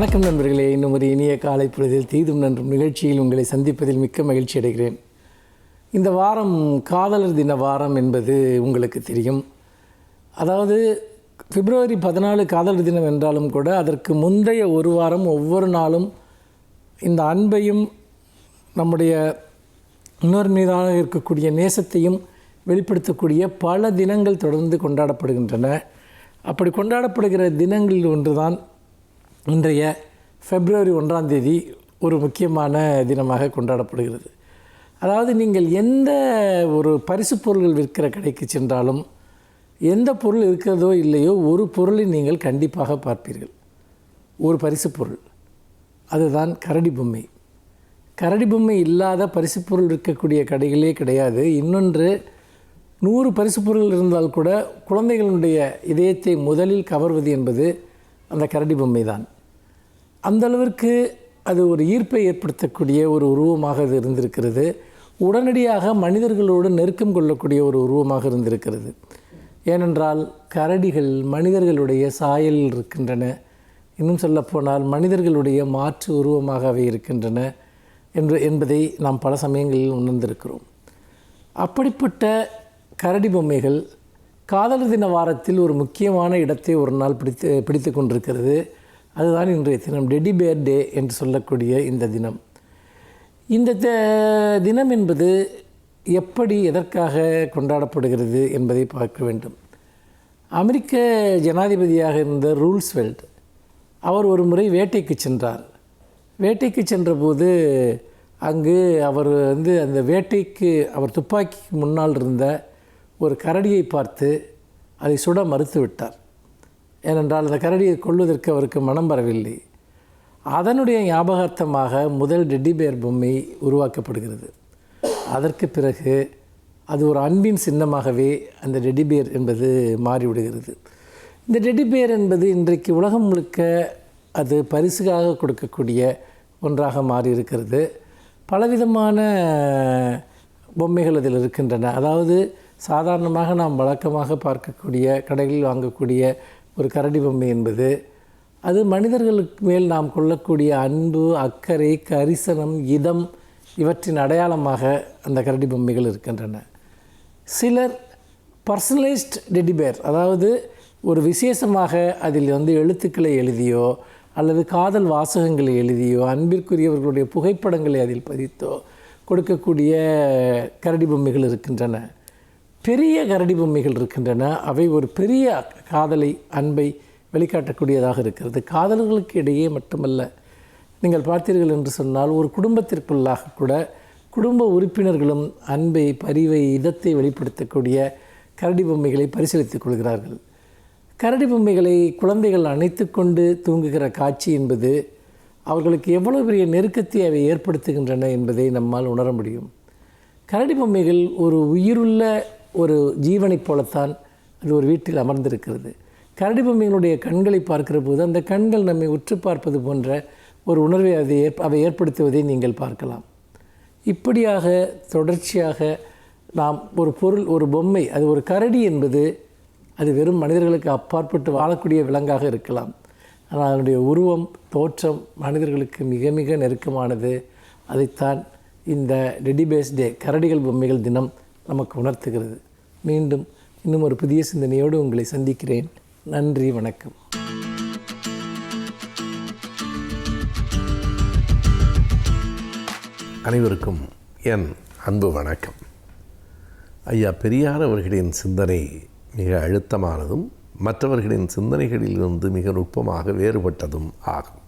வணக்கம் நண்பர்களே. இன்னும் ஒரு இனிய காலை பொழுதில் தீதும் நன்றும் நிகழ்ச்சியில் உங்களை சந்திப்பதில் மிக்க மகிழ்ச்சி அடைகிறேன். இந்த வாரம் காதலர் தின வாரம் என்பது உங்களுக்கு தெரியும். அதாவது பிப்ரவரி 14 காதலர் தினம் என்றாலும் கூட அதற்கு முந்தைய ஒரு வாரம் ஒவ்வொரு நாளும் இந்த அன்பையும் நம்முடைய இன்னொரு மீதான இருக்கக்கூடிய நேசத்தையும் வெளிப்படுத்தக்கூடிய பல தினங்கள் தொடர்ந்து கொண்டாடப்படுகின்றன. அப்படி கொண்டாடப்படுகிற தினங்களில் ஒன்றுதான் இன்றைய பிப்ரவரி 1ஆம் தேதி ஒரு முக்கியமான தினமாக கொண்டாடப்படுகிறது. அதாவது நீங்கள் எந்த ஒரு பரிசு பொருள்கள் விற்கிற கடைக்கு சென்றாலும் எந்த பொருள் இருக்கிறதோ இல்லையோ ஒரு பொருளை நீங்கள் கண்டிப்பாக பார்ப்பீர்கள். ஒரு பரிசு பொருள், அதுதான் கரடி பொம்மை. கரடி பொம்மை இல்லாத பரிசு பொருள் இருக்கக்கூடிய கடைகளே கிடையாது. இன்னொன்று, 100 பரிசு பொருள் இருந்தால் கூட குழந்தைகளுடைய இதயத்தை முதலில் கவர்வது என்பது அந்த கரடி பொம்மை தான். அந்தளவிற்கு அது ஒரு ஈர்ப்பை ஏற்படுத்தக்கூடிய ஒரு உருவமாக அது இருந்திருக்கிறது. உடனடியாக மனிதர்களோடு நெருக்கம் கொள்ளக்கூடிய ஒரு உருவமாக இருந்திருக்கிறது. ஏனென்றால் கரடிகள் மனிதர்களுடைய சாயலில் இருக்கின்றன. இன்னும் சொல்லப்போனால் மனிதர்களுடைய மாற்று உருவமாக அவை இருக்கின்றன என்பதை நாம் பல சமயங்களில் உணர்ந்திருக்கிறோம். அப்படிப்பட்ட கரடி பொம்மைகள் காதலர் தின வாரத்தில் ஒரு முக்கியமான இடத்தை ஒரு நாள் பிடித்து கொண்டிருக்கிறது. அதுதான் இன்றைய தினம், டெடி பேர் டே என்று சொல்லக்கூடிய இந்த தினம். இந்த தினம் என்பது எப்படி எதற்காக கொண்டாடப்படுகிறது என்பதை பார்க்க வேண்டும். அமெரிக்க ஜனாதிபதியாக இருந்த ரூஸ்வெல்ட் அவர் ஒரு முறை வேட்டைக்கு சென்றார். வேட்டைக்கு சென்றபோது அங்கு அவர் அந்த வேட்டைக்கு அவர் துப்பாக்கிக்கு முன்னால் இருந்த ஒரு கரடியை பார்த்து அதை சுட மறுத்து விட்டார். ஏனென்றால் அந்த கரடியை கொள்வதற்கு அவருக்கு மனம் வரவில்லை. அதனுடைய ஞாபகார்த்தமாக முதல் டெட்டி பேர் பொம்மை உருவாக்கப்படுகிறது. அதற்கு பிறகு அது ஒரு அன்பின் சின்னமாகவே அந்த டெட்டி பேர் என்பது மாறிவிடுகிறது. இந்த டெட்டி பேர் என்பது இன்றைக்கு உலகம் முழுக்க அது பரிசுக்காக கொடுக்கக்கூடிய ஒன்றாக மாறியிருக்கிறது. பலவிதமான பொம்மைகள் அதில் இருக்கின்றன. அதாவது சாதாரணமாக நாம் வழக்கமாக பார்க்கக்கூடிய கடைகளில் வாங்கக்கூடிய ஒரு கரடி பொம்மை என்பது அது மனிதர்களுக்கு மேல் நாம் கொள்ளக்கூடிய அன்பு, அக்கறை, கரிசனம், இதம் இவற்றின் அடையாளமாக அந்த கரடி பொம்மைகள் இருக்கின்றன. சிலர் பர்சனலைஸ்ட் டெடி பேர், அதாவது ஒரு விசேஷமாக அதில் எழுத்துக்களை எழுதியோ அல்லது காதல் வாசகங்களை எழுதியோ அன்பிற்குரியவர்களுடைய புகைப்படங்களை அதில் பதித்தோ கொடுக்கக்கூடிய கரடி பொம்மைகள் இருக்கின்றன. பெரிய கரடி பொம்மைகள் இருக்கின்றன. அவை ஒரு பெரிய காதலை, அன்பை வெளிக்காட்டக்கூடியதாக இருக்கிறது. காதலர்களுக்கு இடையே மட்டுமல்ல, நீங்கள் பார்த்தீர்கள் என்று சொன்னால் ஒரு குடும்பத்திற்குள்ளாக கூட குடும்ப உறுப்பினர்களும் அன்பை, பரிவை, இதத்தை வெளிப்படுத்தக்கூடிய கரடி பொம்மைகளை பரிசீலித்துக் கொள்கிறார்கள். கரடி பொம்மைகளை குழந்தைகள் அணைத்து கொண்டு தூங்குகிற காட்சி என்பது அவர்களுக்கு எவ்வளவு பெரிய நெருக்கத்தை அவை ஏற்படுத்துகின்றன என்பதை நம்மால் உணர முடியும். கரடி பொம்மைகள் ஒரு உயிருள்ள ஒரு ஜீவனைப் போலத்தான் அது ஒரு வீட்டில் அமர்ந்திருக்கிறது. கரடி பொம்மைகளுடைய கண்களை பார்க்கிற போது அந்த கண்கள் நம்மை உற்று பார்ப்பது போன்ற ஒரு உணர்வை அவை ஏற்படுத்துவதை நீங்கள் பார்க்கலாம். இப்படியாக தொடர்ச்சியாக நாம் ஒரு பொருள், ஒரு பொம்மை, அது ஒரு கரடி என்பது அது வெறும் மனிதர்களுக்கு அப்பாற்பட்டு வாழக்கூடிய விலங்காக இருக்கலாம். ஆனால் அதனுடைய உருவம், தோற்றம் மனிதர்களுக்கு மிக மிக நெருக்கமானது. அதைத்தான் இந்த டெடி பேர்ஸ் டே, கரடிகள் பொம்மைகள் தினம் நமக்கு உணர்த்துகிறது. மீண்டும் இன்னும் ஒரு புதிய சிந்தனையோடு உங்களை சந்திக்கிறேன். நன்றி, வணக்கம். அனைவருக்கும் என் அன்பு வணக்கம். ஐயா பெரியார் அவர்களின் சிந்தனை மிக அழுத்தமானதும் மற்றவர்களின் சிந்தனைகளிலிருந்து மிக நுட்பமாக வேறுபட்டதும் ஆகும்.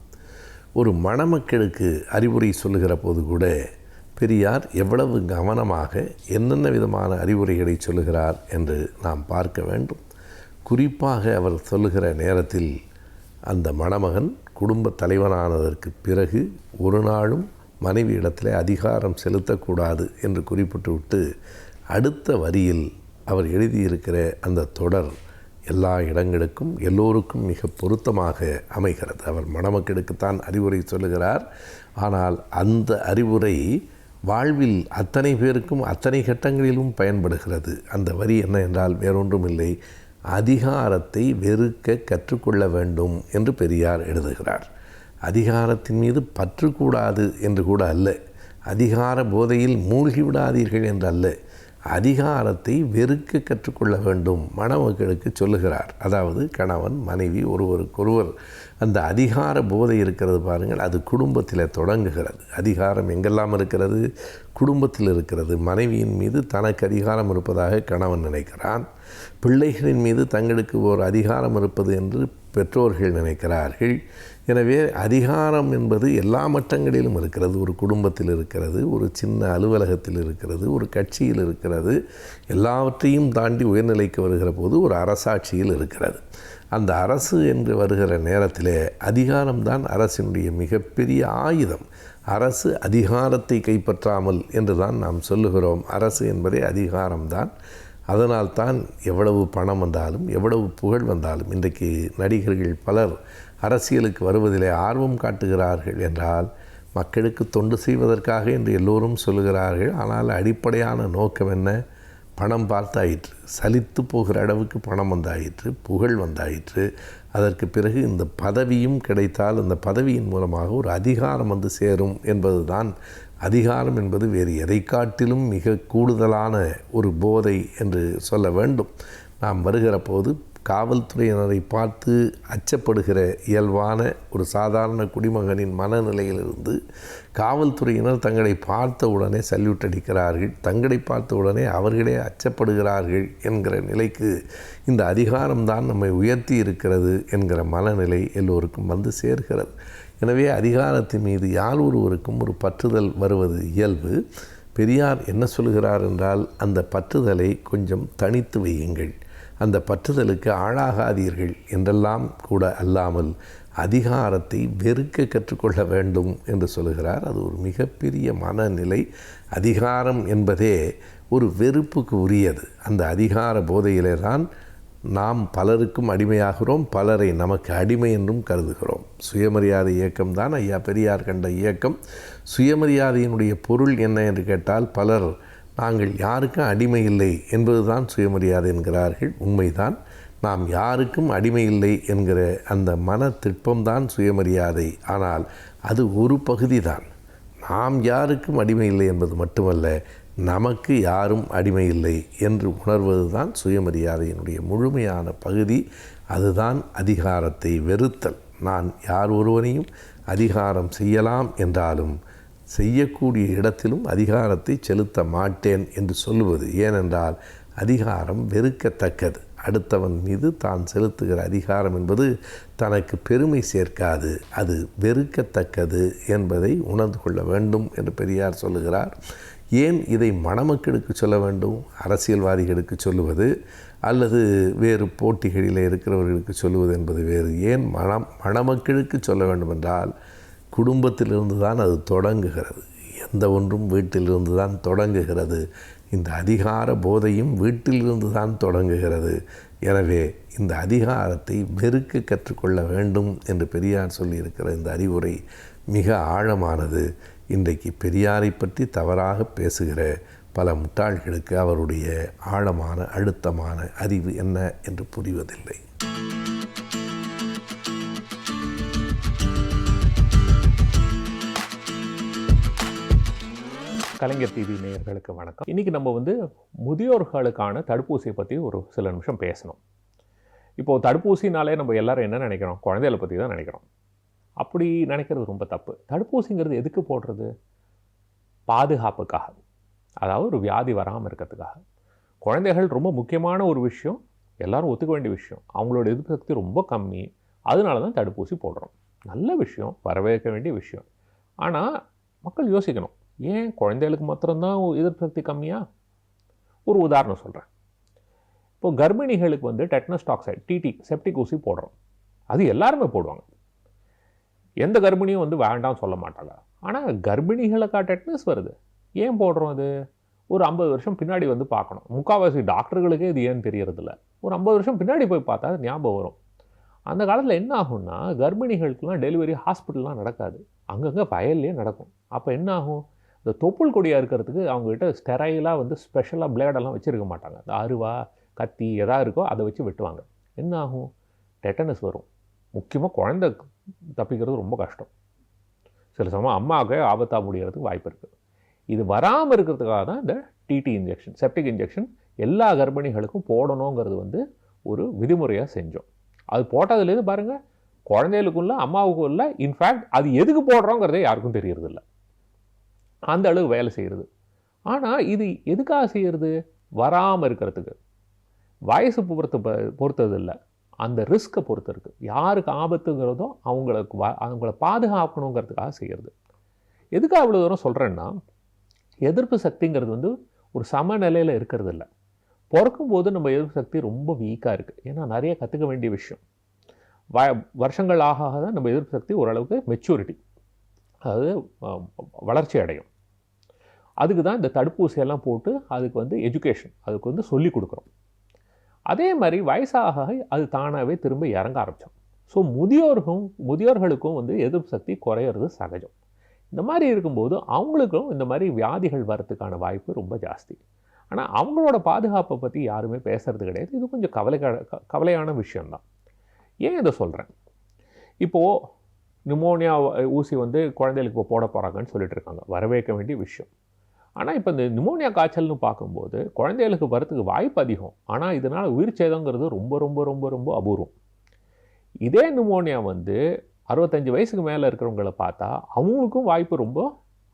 ஒரு மணமக்களுக்கு அறிவுரை சொல்லுகிற போது கூட பெரியார் எவ்வளவு கவனமாக என்னென்ன விதமான அறிவுரைகளை சொல்லுகிறார் என்று நாம் பார்க்க வேண்டும். குறிப்பாக அவர் சொல்லுகிற நேரத்தில் அந்த மணமகன் குடும்ப தலைவனானதற்கு பிறகு ஒரு நாளும் மனைவி இடத்திலே அதிகாரம் செலுத்தக்கூடாது என்று குறிப்பிட்டு விட்டு அடுத்த வரியில் அவர் எழுதியிருக்கிற அந்த தொடர் எல்லா இடங்களுக்கும் எல்லோருக்கும் மிக பொருத்தமாக அமைகிறது. அவர் மணமக்களுக்குத்தான் அறிவுரை சொல்லுகிறார். ஆனால் அந்த அறிவுரை வாழ்வில் அத்தனை பேருக்கும் அத்தனை கட்டங்களிலும் பயன்படுகிறது. அந்த வரி என்ன என்றால் வேறொன்றும் இல்லை, அதிகாரத்தை வெறுக்க கற்றுக்கொள்ள வேண்டும் என்று பெரியார் எழுதுகிறார். அதிகாரத்தின் மீது பற்று கூடாது என்று கூட அல்ல, அதிகார போதையில் மூழ்கி விடாதீர்கள் என்று அல்ல, அதிகாரத்தை வெறுக்க கற்றுக்கொள்ள வேண்டும் மணமக்களுக்கு சொல்லுகிறார். அதாவது கணவன் மனைவி ஒருவருக்கொருவர் அந்த அதிகார போதை இருக்கிறது பாருங்கள், அது குடும்பத்தில் தொடங்குகிறது. அதிகாரம் எங்கெல்லாம் இருக்கிறது? குடும்பத்தில் இருக்கிறது. மனைவியின் மீது தனக்கு அதிகாரம் இருப்பதாக கணவன் நினைக்கிறான், பிள்ளைகளின் மீது தங்களுக்கு ஒரு அதிகாரம் இருப்பது என்று பெற்றோர்கள் நினைக்கிறார்கள். எனவே அதிகாரம் என்பது எல்லா மட்டங்களிலும் இருக்கிறது. ஒரு குடும்பத்தில் இருக்கிறது, ஒரு சின்ன அலுவலகத்தில் இருக்கிறது, ஒரு கட்சியில் இருக்கிறது, எல்லாவற்றையும் தாண்டி உயர்நிலைக்கு வருகிற போது ஒரு அரசாட்சியில் இருக்கிறது. அந்த அரசு என்று வருகிற நேரத்தில் அதிகாரம்தான் அரசினுடைய மிகப்பெரிய ஆயுதம். அரசு அதிகாரத்தை கைப்பற்றாமல் என்று தான் நாம் சொல்லுகிறோம். அரசு என்பதே அதிகாரம்தான். அதனால்தான் எவ்வளவு பணம் வந்தாலும் எவ்வளவு புகழ் வந்தாலும் இன்றைக்கு நடிகர்கள் பலர் அரசியலுக்கு வருவதிலே ஆர்வம் காட்டுகிறார்கள் என்றால் மக்களுக்கு தொண்டு செய்வதற்காக என்று எல்லோரும் சொல்லுகிறார்கள். ஆனால் அடிப்படையான நோக்கம் என்ன? பணம் பார்த்தாயிற்று, சலித்து போகிற அளவுக்கு பணம் வந்தாயிற்று, புகழ் வந்தாயிற்று. அதற்கு பிறகு இந்த பதவியும் கிடைத்தால் அந்த பதவியின் மூலமாக ஒரு அதிகாரம் வந்து சேரும் என்பது தான். அதிகாரம் என்பது வேறு எதை காட்டிலும் மிக கூடுதலான ஒரு போதை என்று சொல்ல வேண்டும். நாம் வருகிற போது காவல்துறையினரை பார்த்து அச்சப்படுகிற இயல்பான ஒரு சாதாரண குடிமகனின் மனநிலையிலிருந்து காவல்துறையினர் தங்களை பார்த்த உடனே சல்யூட் அடிக்கிறார்கள், தங்களை பார்த்த உடனே அவர்களே அச்சப்படுகிறார்கள் என்கிற நிலைக்கு இந்த அதிகாரம்தான் நம்மை உயர்த்தி இருக்கிறது என்கிற மனநிலை எல்லோருக்கும் வந்து சேர்கிறது. எனவே அதிகாரத்தின் மீது யார் ஒருவருக்கும் ஒரு பற்றுதல் வருவது இயல்பு. பெரியார் என்ன சொல்கிறார் என்றால், அந்த பற்றுதலை கொஞ்சம் தனித்து வையுங்கள், அந்த பற்றுதலுக்கு ஆளாகாதீர்கள் என்றெல்லாம் கூட அல்லாமல் அதிகாரத்தை வெறுக்க கற்றுக்கொள்ள வேண்டும் என்று சொல்கிறார். அது ஒரு மிகப்பெரிய மனநிலை. அதிகாரம் என்பதே ஒரு வெறுப்புக்கு உரியது. அந்த அதிகார போதையிலே தான் நாம் பலருக்கும் அடிமையாகிறோம், பலரை நமக்கு அடிமை என்றும் கருதுகிறோம். சுயமரியாதை இயக்கம்தான் ஐயா பெரியார் கண்ட இயக்கம். சுயமரியாதையினுடைய பொருள் என்ன என்று கேட்டால், பலர் நாங்கள் யாருக்கும் அடிமை இல்லை என்பதுதான் சுயமரியாதை என்கிறார்கள். உண்மைதான், நாம் யாருக்கும் அடிமை இல்லை என்கிற அந்த மன திட்பம்தான் சுயமரியாதை. ஆனால் அது ஒரு பகுதி தான். நாம் யாருக்கும் அடிமை இல்லை என்பது மட்டுமல்ல, நமக்கு யாரும் அடிமை இல்லை என்று உணர்வது தான் சுயமரியாதையினுடைய முழுமையான பகுதி. அதுதான் அதிகாரத்தை வெறுத்தல். நான் யார் ஒருவனையும் அதிகாரம் செய்யலாம் என்றாலும் செய்யக்கூடிய இடத்திலும் அதிகாரத்தை செலுத்த மாட்டேன் என்று சொல்லுவது. ஏனென்றால் அதிகாரம் வெறுக்கத்தக்கது. அடுத்தவன் மீது தான் செலுத்துகிற அதிகாரம் என்பது தனக்கு பெருமை சேர்க்காது, அது வெறுக்கத்தக்கது என்பதை உணர்ந்து கொள்ள வேண்டும் என்று பெரியார் சொல்லுகிறார். ஏன் இதை மணமக்களுக்கு சொல்ல வேண்டும்? அரசியல்வாதிகளுக்கு சொல்லுவது அல்லது வேறு போட்டிகளில் இருக்கிறவர்களுக்கு சொல்லுவது என்பது வேறு. ஏன் மணமக்களுக்கு சொல்ல வேண்டும் என்றால், குடும்பத்திலிருந்து தான் அது தொடங்குகிறது. எந்த ஒன்றும் வீட்டிலிருந்து தான் தொடங்குகிறது. இந்த அதிகார போதையும் வீட்டிலிருந்து தான் தொடங்குகிறது. எனவே இந்த அதிகாரத்தை வெறுக்க கற்றுக்கொள்ள வேண்டும் என்று பெரியார் சொல்லியிருக்கிற இந்த அறிவுரை மிக ஆழமானது. இன்றைக்கு பெரியாரை பற்றி தவறாக பேசுகிற பல முட்டாள்களுக்கு அவருடைய ஆழமான அழுத்தமான அறிவு என்ன என்று புரிவதில்லை. கலைஞர் டிவி நேயர்களுக்கு வணக்கம். இன்றைக்கி நம்ம முதியோர்களுக்கான தடுப்பூசியை பற்றி ஒரு சில நிமிஷம் பேசணும். இப்போது தடுப்பூசினாலே நம்ம எல்லாரும் என்ன நினைக்கிறோம்? குழந்தைகளை பற்றி தான் நினைக்கிறோம். அப்படி நினைக்கிறது ரொம்ப தப்பு. தடுப்பூசிங்கிறது எதுக்கு போடுறது? பாதுகாப்புக்காக, அதாவது ஒரு வியாதி வராமல் இருக்கிறதுக்காக. குழந்தைகள் ரொம்ப முக்கியமான ஒரு விஷயம், எல்லோரும் ஒத்துக்க வேண்டிய விஷயம். அவங்களோட எதிர்ப்பு சக்தி ரொம்ப கம்மி, அதனால தான் தடுப்பூசி போடுறோம். நல்ல விஷயம், வரவேற்க வேண்டிய விஷயம். ஆனால் மக்கள் யோசிக்கணும், ஏன் குழந்தைகளுக்கு மாத்திரம்தான் எதிர்ப்பு சக்தி கம்மியா? ஒரு உதாரணம் சொல்கிறேன். இப்போது கர்ப்பிணிகளுக்கு டெட்னஸ் டாக்சைடு, டிடி, செப்டிக் ஊசி போடுறோம். அது எல்லாருமே போடுவாங்க. எந்த கர்ப்பிணியும் வேண்டாம் சொல்ல மாட்டாங்க. ஆனால் கர்ப்பிணிகளுக்கா டெட்னஸ் வருது? ஏன் போடுறோம்? அது ஒரு 50 வருஷம் பின்னாடி பார்க்கணும். முக்கால்வாசி டாக்டர்களுக்கே இது ஏன்னு தெரியறதில்ல. ஒரு 50 வருஷம் பின்னாடி போய் பார்த்தா அது ஞாபகம் வரும். அந்த காலத்தில் என்ன ஆகும்னா, கர்ப்பிணிகளுக்கெல்லாம் டெலிவரி ஹாஸ்பிட்டல்லாம் நடக்காது, அங்கங்கே வயல்லே நடக்கும். அப்போ என்ன ஆகும்? இந்த தொப்புள் கொடியாக இருக்கிறதுக்கு அவங்ககிட்ட ஸ்டெரைலாக ஸ்பெஷலாக பிளேடெல்லாம் வச்சுருக்க மாட்டாங்க. அந்த அருவா, கத்தி எதாவது இருக்கோ அதை வச்சு வெட்டுவாங்க. என்ன ஆகும்? டெட்டனஸ் வரும். முக்கியமாக குழந்தை தப்பிக்கிறது ரொம்ப கஷ்டம். சில சமயம் அம்மாவுக்கு ஆபத்தாக முடிகிறதுக்கு வாய்ப்பு இருக்குது. இது வராமல் இருக்கிறதுக்காக தான் இந்த டிடி இன்ஜெக்ஷன், செப்டிக் இன்ஜெக்ஷன் எல்லா கர்ப்பிணிகளுக்கும் போடணுங்கிறது வந்து ஒரு விதிமுறையாக செஞ்சோம். அது போட்டதுலேருந்து பாருங்கள், குழந்தைகளுக்கும் இல்லை அம்மாவுக்கும் இல்லை, இன்ஃபேக்ட் அது எதுக்கு போடுறோங்கிறதே யாருக்கும் தெரியறதில்ல. அந்த அளவு வேலை செய்கிறது. ஆனால் இது எதுக்காக செய்கிறது? வராமல் இருக்கிறதுக்கு. வயசு பொறுத்தது இல்லை, அந்த ரிஸ்க்கை பொறுத்து இருக்குது. யாருக்கு ஆபத்துங்கிறதோ அவங்கள பாதுகாக்கணுங்கிறதுக்காக செய்கிறது. எதுக்காக அவ்வளோ தூரம் சொல்கிறேன்னா, எதிர்ப்பு சக்திங்கிறது வந்து ஒரு சமநிலையில் இருக்கிறது இல்லை. பிறக்கும்போது நம்ம எதிர்ப்பு சக்தி ரொம்ப வீக்காக இருக்குது. ஏன்னா நிறைய கற்றுக்க வேண்டிய விஷயம். வருஷங்கள் ஆக தான் நம்ம எதிர்ப்பு சக்தி ஓரளவுக்கு மெச்சூரிட்டி, அதாவது வளர்ச்சி அடையும். அதுக்கு தான் இந்த தடுப்பூசியெல்லாம் போட்டு அதுக்கு வந்து எஜுகேஷன், அதுக்கு வந்து சொல்லிக் கொடுக்குறோம். அதே மாதிரி வயசாக அது தானாகவே திரும்ப இறங்க ஆரம்பித்தோம். ஸோ முதியோர்களுக்கும் வந்து எதிர்ப்பு சக்தி குறையிறது சகஜம். இந்த மாதிரி இருக்கும்போது அவங்களுக்கும் இந்த மாதிரி வியாதிகள் வரத்துக்கான வாய்ப்பு ரொம்ப ஜாஸ்தி. ஆனால் அவங்களோட பாதுகாப்பை பற்றி யாருமே பேசுகிறது கிடையாது. இது கொஞ்சம் கவலையான விஷயந்தான். ஏன் இதை சொல்கிறேன்? இப்போது நிமோனியா ஊசி வந்து குழந்தைகளுக்கு இப்போ போட போகிறாங்கன்னு சொல்லிட்டு இருக்காங்க. வரவேற்க வேண்டிய விஷயம். ஆனால் இப்போ இந்த நிமோனியா காய்ச்சல்னு பார்க்கும்போது குழந்தைகளுக்கு வரத்துக்கு வாய்ப்பு அதிகம். ஆனால் இதனால் உயிர் சேதங்கிறது ரொம்ப ரொம்ப ரொம்ப ரொம்ப அபூர்வம். இதே நிமோனியா வந்து 65 வயசுக்கு மேலே இருக்கிறவங்கள பார்த்தா அவங்களுக்கும் வாய்ப்பு ரொம்ப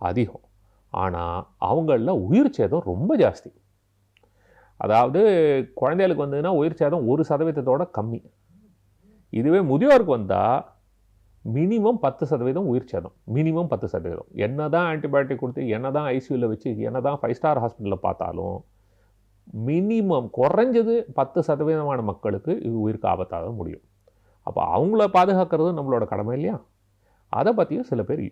அதிகம். ஆனால் அவங்களில் உயிர் சேதம் ரொம்ப ஜாஸ்தி. அதாவது குழந்தைகளுக்கு வந்ததுன்னா உயிர் சேதம் 1% கம்மி. இதுவே முதியோருக்கு வந்தால் மினிமம் 10% உயிர் சேதம். மினிமம் 10%. என்ன தான் ஆன்டிபயோட்டிக் கொடுத்து, என்ன தான் ஐசியூவில் வச்சு, என்ன தான் 5 ஸ்டார் ஹாஸ்பிட்டலில் பார்த்தாலும் மினிமம் குறைஞ்சது 10% மக்களுக்கு இது உயிருக்கு ஆபத்தாக முடியும். அப்போ அவங்கள பாதுகாக்கிறது நம்மளோட கடமை இல்லையா? அதை பற்றியும் சில பேர்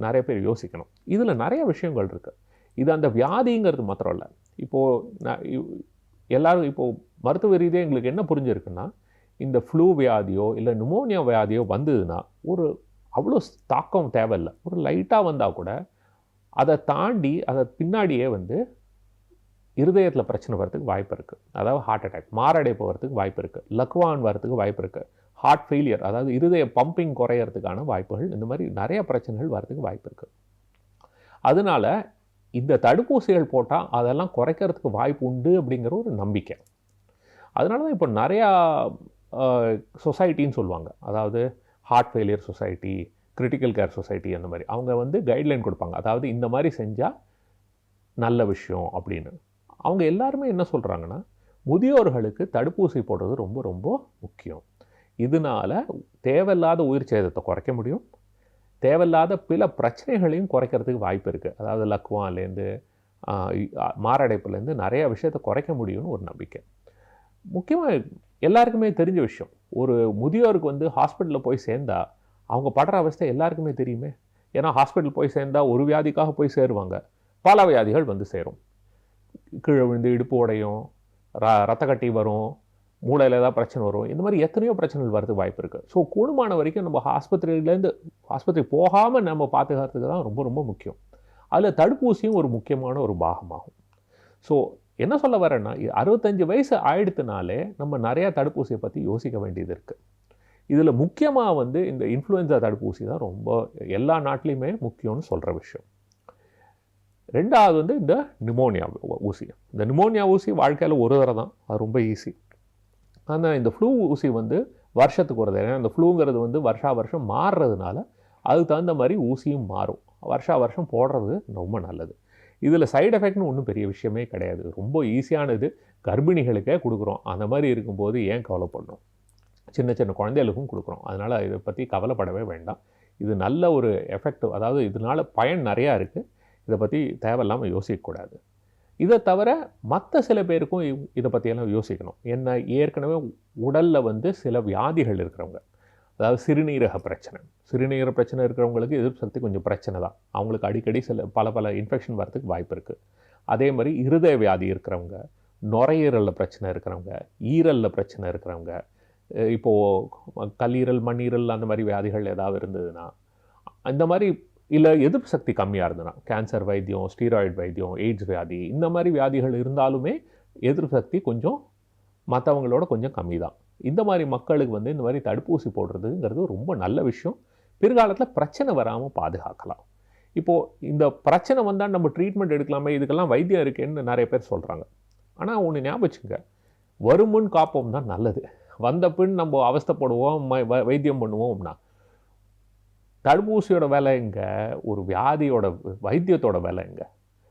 நிறைய பேர் யோசிக்கணும். இதில் நிறைய விஷயங்கள் இருக்குது. இது அந்த வியாதிங்கிறது மாத்திரம் இல்லை. இப்போது எல்லோரும் இப்போது மருத்துவ ரீதியாக எங்களுக்கு என்ன புரிஞ்சிருக்குன்னா, இந்த ஃப்ளூ வியாதியோ இல்லை நிமோனியா வியாதியோ வந்ததுன்னா அவ்வளோ தாக்கம் தேவையில்லை. ஒரு லைட்டாக வந்தால் கூட அதை தாண்டி அதை பின்னாடியே வந்து இருதயத்தில் பிரச்சனை வரதுக்கு வாய்ப்பு இருக்குது. அதாவது ஹார்ட் அட்டாக், மாரடைப்பு வரதுக்கு வாய்ப்பு இருக்குது, லக்வான் வரதுக்கு வாய்ப்பு இருக்குது, ஹார்ட் ஃபெயிலியர், அதாவது இருதய பம்பிங் குறையிறதுக்கான வாய்ப்புகள், இந்த மாதிரி நிறைய பிரச்சனைகள் வரதுக்கு வாய்ப்பு இருக்குது. அதனால் இந்த தடுப்பூசிகள் போட்டால் அதெல்லாம் குறைக்கிறதுக்கு வாய்ப்பு உண்டு அப்படிங்கிற ஒரு நம்பிக்கை. அதனால தான் இப்போ நிறையா சொசைட்டின்னு சொல்லுவாங்க. அதாவது heart failure society, critical care society, அந்த மாதிரி அவங்க வந்து கைட்லைன் கொடுப்பாங்க. அதாவது இந்த மாதிரி செஞ்சால் நல்ல விஷயம் அப்படின்னு. அவங்க எல்லாருமே என்ன சொல்கிறாங்கன்னா, முதியோர்களுக்கு தடுப்பூசி போடுறது ரொம்ப ரொம்ப முக்கியம். இதனால் தேவையில்லாத உயிர் சேதத்தை குறைக்க முடியும், தேவையில்லாத பல பிரச்சனைகளையும் குறைக்கிறதுக்கு வாய்ப்பு இருக்குது. அதாவது லக்வான்லேருந்து மாரடைப்புலேருந்து நிறைய விஷயத்தை குறைக்க முடியும்னு ஒரு நம்பிக்கை. முக்கியமாக எல்லாருக்குமே தெரிஞ்ச விஷயம், ஒரு முதியோருக்கு வந்து ஹாஸ்பிட்டலில் போய் சேர்ந்தா அவங்க படுற அவஸ்தை எல்லாருக்குமே தெரியுமே. ஏன்னா ஹாஸ்பிட்டல் போய் சேர்ந்தால் ஒரு வியாதிக்காக போய் சேருவாங்க, பல வியாதிகள் வந்து சேரும். கீழே விழுந்து இடுப்பு உடையும், ரத்த கட்டி வரும், மூளையில் ஏதாவது பிரச்சனை வரும். இந்த மாதிரி எத்தனையோ பிரச்சனைகள் வரதுக்கு வாய்ப்பு இருக்குது. ஸோ கூடுமான வரைக்கும் நம்ம ஆஸ்பத்திரி போகாமல் நம்ம பாதுகாக்கிறதுக்கு தான் ரொம்ப ரொம்ப முக்கியம். அதில் தடுப்பூசியும் ஒரு முக்கியமான ஒரு பாகமாகும். ஸோ என்ன சொல்ல வரேன்னா, 65 வயசு ஆயிடுத்துனாலே நம்ம நிறையா தடுப்பூசியை பற்றி யோசிக்க வேண்டியது இருக்குது. இதில் முக்கியமாக வந்து இந்த இன்ஃப்ளூயன்ஸா தடுப்பூசி தான் ரொம்ப எல்லா நாட்டிலையுமே முக்கியம்னு சொல்கிற விஷயம். ரெண்டாவது வந்து இந்த நிமோனியா ஊசி. இந்த நிமோனியா ஊசி வாழ்க்கையில் ஒரு தடவை தான், அது ரொம்ப ஈஸி. ஆனால் இந்த ஃப்ளூ ஊசி வந்து வருஷத்துக்கு ஒரு தடவை. ஏன்னா இந்த ஃப்ளூங்கிறது வந்து வருஷம் மாறுறதுனால அதுக்கு தகுந்த மாதிரி ஊசியும் மாறும். வருஷம் போடுறது ரொம்ப நல்லது. இதில் சைடு எஃபெக்ட்னு ஒன்றும் பெரிய விஷயமே கிடையாது, ரொம்ப ஈஸியானது. கர்ப்பிணிகளுக்கே கொடுக்குறோம். அந்த மாதிரி இருக்கும்போது ஏன் கவலைப்படணும்? சின்ன சின்ன குழந்தைகளுக்கும் கொடுக்குறோம். அதனால் இதை பற்றி கவலைப்படவே வேண்டாம். இது நல்ல ஒரு எஃபெக்ட், அதாவது இதனால் பயன் நிறையா இருக்குது. இதை பற்றி தேவையில்லாமல் யோசிக்கக்கூடாது. இதை தவிர மற்ற சில பேருக்கும் இதை பற்றியெல்லாம் யோசிக்கணும். என்ன, ஏற்கனவே உடலில் வந்து சில வியாதிகள் இருக்கிறவங்க, அதாவது சிறுநீரக பிரச்சனை இருக்கிறவங்களுக்கு எதிர்ப்பு சக்தி கொஞ்சம் பிரச்சனை தான். அவங்களுக்கு அடிக்கடி பல இன்ஃபெக்ஷன் வரதுக்கு வாய்ப்பு இருக்குது. அதே மாதிரி இருதய வியாதி இருக்கிறவங்க, நுரையீரலில் பிரச்சனை இருக்கிறவங்க, ஈரலில் பிரச்சனை இருக்கிறவங்க, இப்போது கல்லீரல் மண்ணீரல் அந்த மாதிரி வியாதிகள் ஏதாவது இருந்ததுன்னா, இந்த மாதிரி இல்லை எதிர்ப்பு சக்தி கம்மியாக இருந்ததுன்னா, கேன்சர் வைத்தியம், ஸ்டீராய்டு வைத்தியம், எய்ட்ஸ் வியாதி, இந்த மாதிரி வியாதிகள் இருந்தாலுமே எதிர்ப்பு சக்தி கொஞ்சம் மற்றவங்களோட கொஞ்சம் கம்மி தான். இந்த மாதிரி மக்களுக்கு வந்து இந்த மாதிரி தடுப்பூசி போடுறதுங்கிறது ரொம்ப நல்ல விஷயம். பிற்காலத்தில் பிரச்சனை வராமல் பாதுகாக்கலாம். இப்போது இந்த பிரச்சனை வந்தால் நம்ம ட்ரீட்மெண்ட் எடுக்கலாமே, இதுக்கெல்லாம் வைத்தியம் இருக்கேன்னு நிறைய பேர் சொல்கிறாங்க. ஆனால் ஒன்று ஞாபகம் வச்சுங்க, வருமுன் காப்போம் தான் நல்லது. வந்த பின் நம்ம அவஸ்தைப்படுவோம், வைத்தியம் பண்ணுவோம்னா தடுப்பூசியோட வேலை எங்கே, ஒரு வியாதியோட வைத்தியத்தோட வேலை எங்கே?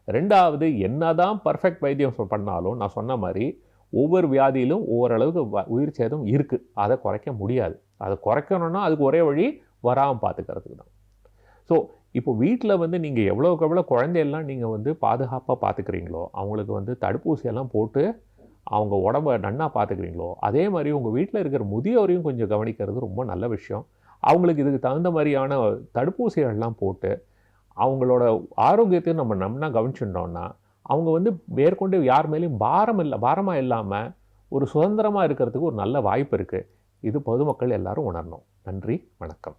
ரெண்டாவது, என்னதான் பர்ஃபெக்ட் வைத்தியம் பண்ணாலும் நான் சொன்ன மாதிரி ஒவ்வொரு வியாதியிலும் ஓரளவுக்கு உயிர் சேதம் இருக்குது. அதை குறைக்க முடியாது. அதை குறைக்கணும்னா அதுக்கு ஒரே வழி வராமல் பார்த்துக்கிறதுக்கு தான். ஸோ இப்போ வீட்டில் வந்து நீங்கள் எவ்வளோக்கு எவ்வளோ குழந்தையெல்லாம் நீங்கள் வந்து பாதுகாப்பாக பார்த்துக்கிறீங்களோ, அவங்களுக்கு வந்து தடுப்பூசியெல்லாம் போட்டு அவங்க உடம்பை நன்னா பார்த்துக்கிறீங்களோ, அதே மாதிரி உங்கள் வீட்டில் இருக்கிற முதியோரையும் கொஞ்சம் கவனிக்கிறது ரொம்ப நல்ல விஷயம். அவங்களுக்கு இதுக்கு தகுந்த மாதிரியான தடுப்பூசிகள்லாம் போட்டு அவங்களோட ஆரோக்கியத்தையும் நம்ம நன்னா கவனிச்சுட்டோம்னா அவங்க வந்து மேற்கொண்டு யார் மேலேயும் பாரமாக இல்லாமல் ஒரு சுதந்திரமாக இருக்கிறதுக்கு ஒரு நல்ல வாய்ப்பு இருக்குது. இது பொதுமக்கள் எல்லாரும் உணரணும். நன்றி, வணக்கம்.